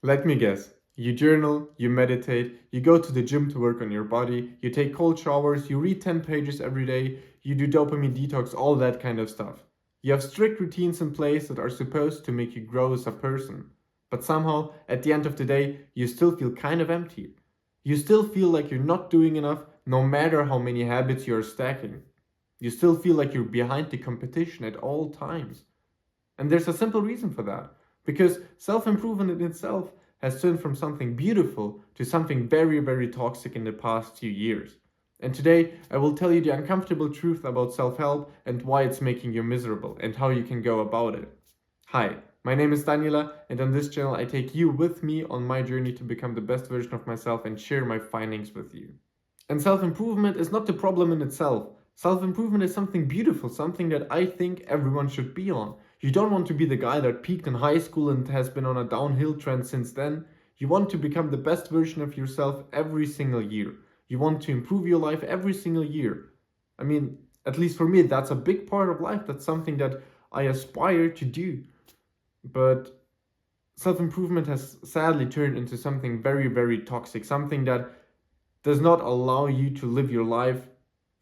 Let me guess. You journal, you meditate, you go to the gym to work on your body, you take cold showers, you read 10 pages every day, you do dopamine detox, all that kind of stuff. You have strict routines in place that are supposed to make you grow as a person. But somehow, at the end of the day, you still feel kind of empty. You still feel like you're not doing enough, no matter how many habits you're stacking. You still feel like you're behind the competition at all times. And there's a simple reason for that. Because self improvement in itself has turned from something beautiful to something very, very toxic in the past few years. And today, I will tell you the uncomfortable truth about self help and why it's making you miserable and how you can go about it. Hi, my name is Daniela, and on this channel, I take you with me on my journey to become the best version of myself and share my findings with you. And self improvement is not the problem in itself. Self improvement is something beautiful, something that I think everyone should be on. You don't want to be the guy that peaked in high school and has been on a downhill trend since then. You want to become the best version of yourself every single year. You want to improve your life every single year. I mean, at least for me, that's a big part of life. That's something that I aspire to do. But self improvement has sadly turned into something very, very toxic, something that does not allow you to live your life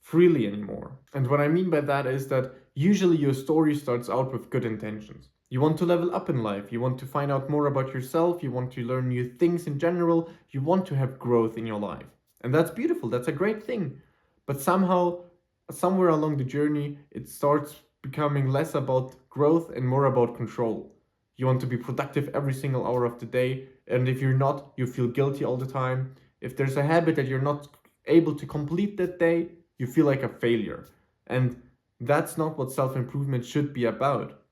freely anymore. And what I mean by that is that usually your story starts out with good intentions. You want to level up in life, you want to find out more about yourself, you want to learn new things in general, you want to have growth in your life. And that's beautiful, that's a great thing. But somehow, somewhere along the journey, it starts becoming less about growth and more about control. You want to be productive every single hour of the day, and if you're not, you feel guilty all the time. If there's a habit that you're not able to complete that day, you feel like a failure. And that's not what self improvement should be about.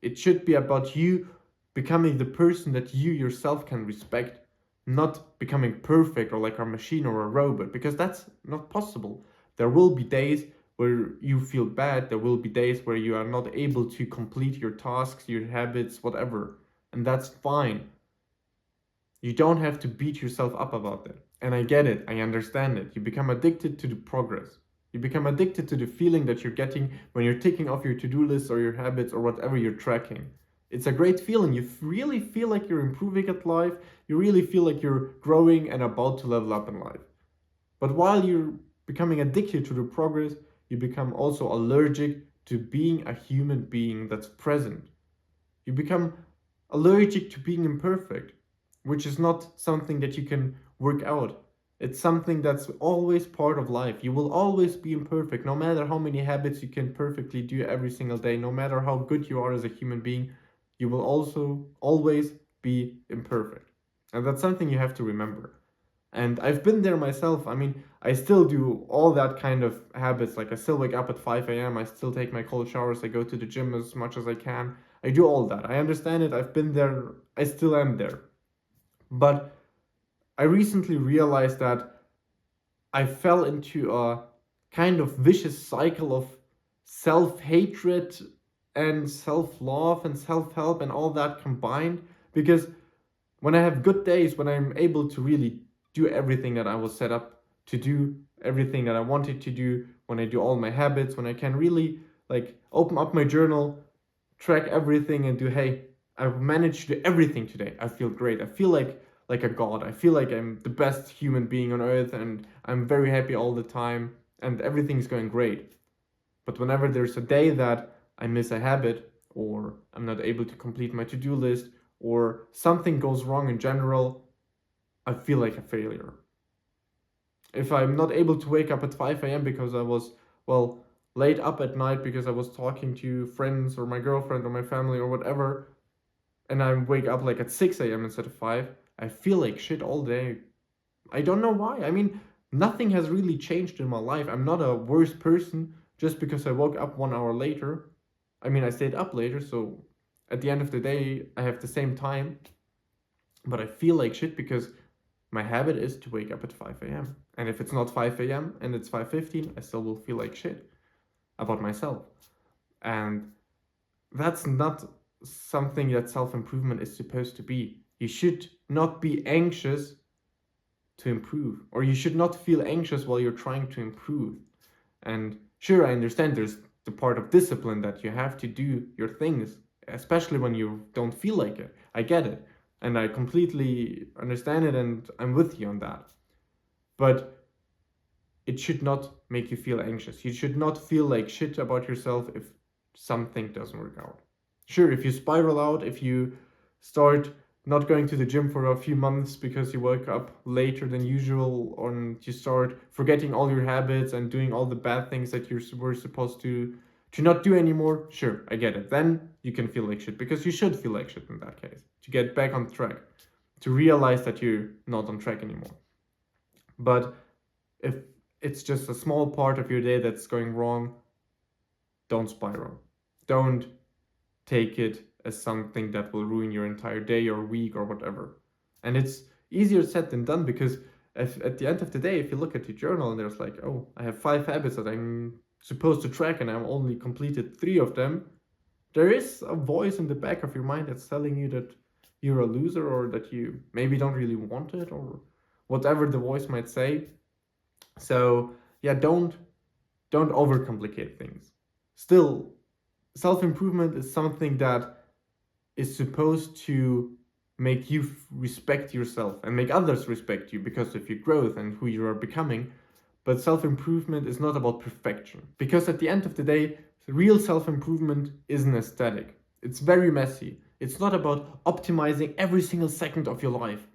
It should be about you becoming the person that you yourself can respect, not becoming perfect or like a machine or a robot, because that's not possible. There will be days where you feel bad, there will be days where you are not able to complete your tasks, your habits, whatever. And that's fine. You don't have to beat yourself up about that. And I get it, I understand it. You become addicted to the progress. You become addicted to the feeling that you're getting when you're ticking off your to do list or your habits or whatever you're tracking. It's a great feeling. You really feel like you're improving at life. You really feel like you're growing and about to level up in life. But while you're becoming addicted to the progress, you become also allergic to being a human being that's present. You become allergic to being imperfect, which is not something that you can work out. It's something that's always part of life. You will always be imperfect, no matter how many habits you can perfectly do every single day, no matter how good you are as a human being, you will also always be imperfect. And that's something you have to remember. And I've been there myself. I mean, I still do all that kind of habits. Like, I still wake up at 5 a.m., I still take my cold showers, I go to the gym as much as I can. I do all that. I understand it. I've been there. I still am there. But I recently realized that I fell into a kind of vicious cycle of self hatred and self love and self help and all that combined. Because when I have good days, when I'm able to really do everything that I was set up to do, everything that I wanted to do, when I do all my habits, when I can really like open up my journal, track everything and do, hey, I've managed to do everything today. I feel great. I feel like a god. I feel like I'm the best human being on earth and I'm very happy all the time and everything's going great. But whenever there's a day that I miss a habit or I'm not able to complete my to-do list or something goes wrong in general, I feel like a failure. If I'm not able to wake up at 5 a.m. because I was, well, late up at night because I was talking to friends or my girlfriend or my family or whatever, and I wake up like at 6 a.m. instead of 5, I feel like shit all day. I don't know why. I mean, nothing has really changed in my life. I'm not a worse person just because I woke up 1 hour later. I mean, I stayed up later, so at the end of the day, I have the same time, but I feel like shit because my habit is to wake up at 5 a.m. And if it's not 5 a.m. and it's 5:15, I still will feel like shit about myself. And that's not something that self-improvement is supposed to be. You should not be anxious to improve, or you should not feel anxious while you're trying to improve. And sure, I understand there's the part of discipline that you have to do your things, especially when you don't feel like it. I get it. And I completely understand it and I'm with you on that. But it should not make you feel anxious. You should not feel like shit about yourself if something doesn't work out. Sure, if you spiral out, if you start not going to the gym for a few months because you wake up later than usual, or you start forgetting all your habits and doing all the bad things that you were supposed to not do anymore, sure, I get it. Then you can feel like shit because you should feel like shit in that case to get back on track, to realize that you're not on track anymore. But if it's just a small part of your day that's going wrong, don't spiral. Don't take it as something that will ruin your entire day or week or whatever. And it's easier said than done because if, at the end of the day, if you look at your journal and there's like, oh, I have 5 habits that I'm supposed to track and I've only completed 3 of them, there is a voice in the back of your mind that's telling you that you're a loser or that you maybe don't really want it or whatever the voice might say. So yeah, don't overcomplicate things. Still, self-improvement is something that is supposed to make you respect yourself and make others respect you because of your growth and who you are becoming. But self-improvement is not about perfection. Because at the end of the day, real self-improvement isn't aesthetic. It's very messy. It's not about optimizing every single second of your life.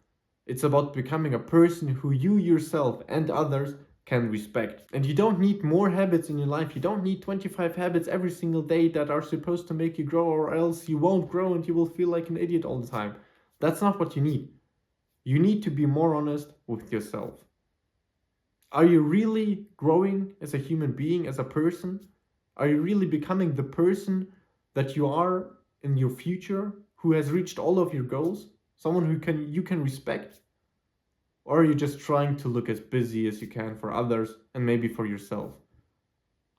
It's about becoming a person who you yourself and others can respect. And you don't need more habits in your life. You don't need 25 habits every single day that are supposed to make you grow, or else you won't grow and you will feel like an idiot all the time. That's not what you need. You need to be more honest with yourself. Are you really growing as a human being, as a person? Are you really becoming the person that you are in your future, who has reached all of your goals? Someone who you can respect? Or are you just trying to look as busy as you can for others and maybe for yourself?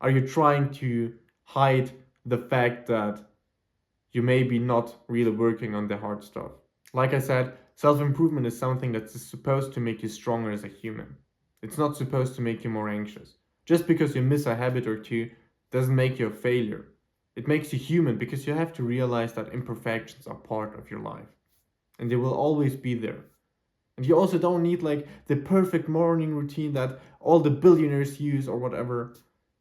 Are you trying to hide the fact that you may be not really working on the hard stuff? Like I said, self-improvement is something that's supposed to make you stronger as a human. It's not supposed to make you more anxious. Just because you miss a habit or two doesn't make you a failure. It makes you human because you have to realize that imperfections are part of your life. And they will always be there. And you also don't need like the perfect morning routine that all the billionaires use or whatever,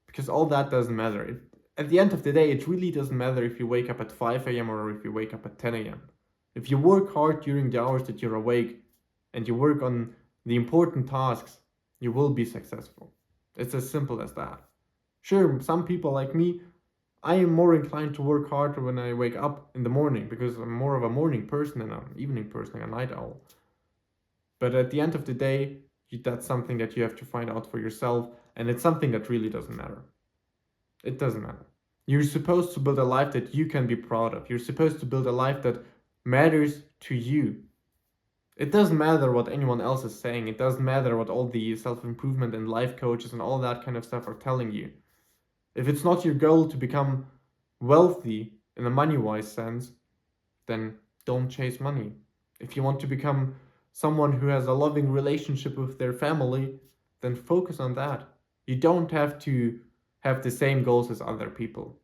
because all that doesn't matter. At the end of the day, it really doesn't matter if you wake up at 5 a.m. or if you wake up at 10 a.m. If you work hard during the hours that you're awake and you work on the important tasks, you will be successful. It's as simple as that. Sure, some people like me, I am more inclined to work harder when I wake up in the morning because I'm more of a morning person than an evening person, like a night owl. But at the end of the day, that's something that you have to find out for yourself, and it's something that really doesn't matter. It doesn't matter. You're supposed to build a life that you can be proud of. You're supposed to build a life that matters to you. It doesn't matter what anyone else is saying. It doesn't matter what all the self-improvement and life coaches and all that kind of stuff are telling you. If it's not your goal to become wealthy in a money-wise sense, then don't chase money. If you want to become someone who has a loving relationship with their family, then focus on that. You don't have to have the same goals as other people.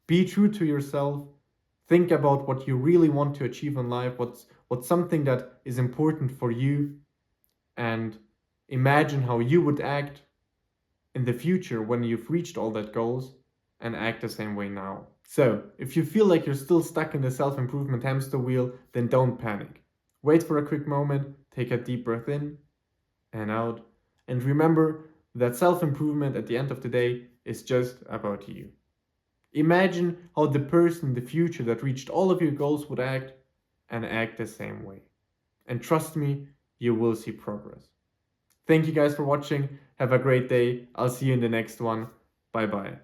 Be true to yourself. Think about what you really want to achieve in life, what's something that is important for you, and imagine how you would act in the future when you've reached all that goals, and act the same way now. So, if you feel like you're still stuck in the self-improvement hamster wheel, then don't panic. Wait for a quick moment, take a deep breath in and out, and remember that self-improvement at the end of the day is just about you. Imagine how the person in the future that reached all of your goals would act, and act the same way. And trust me, you will see progress. Thank you guys for watching. Have a great day. I'll see you in the next one. Bye bye.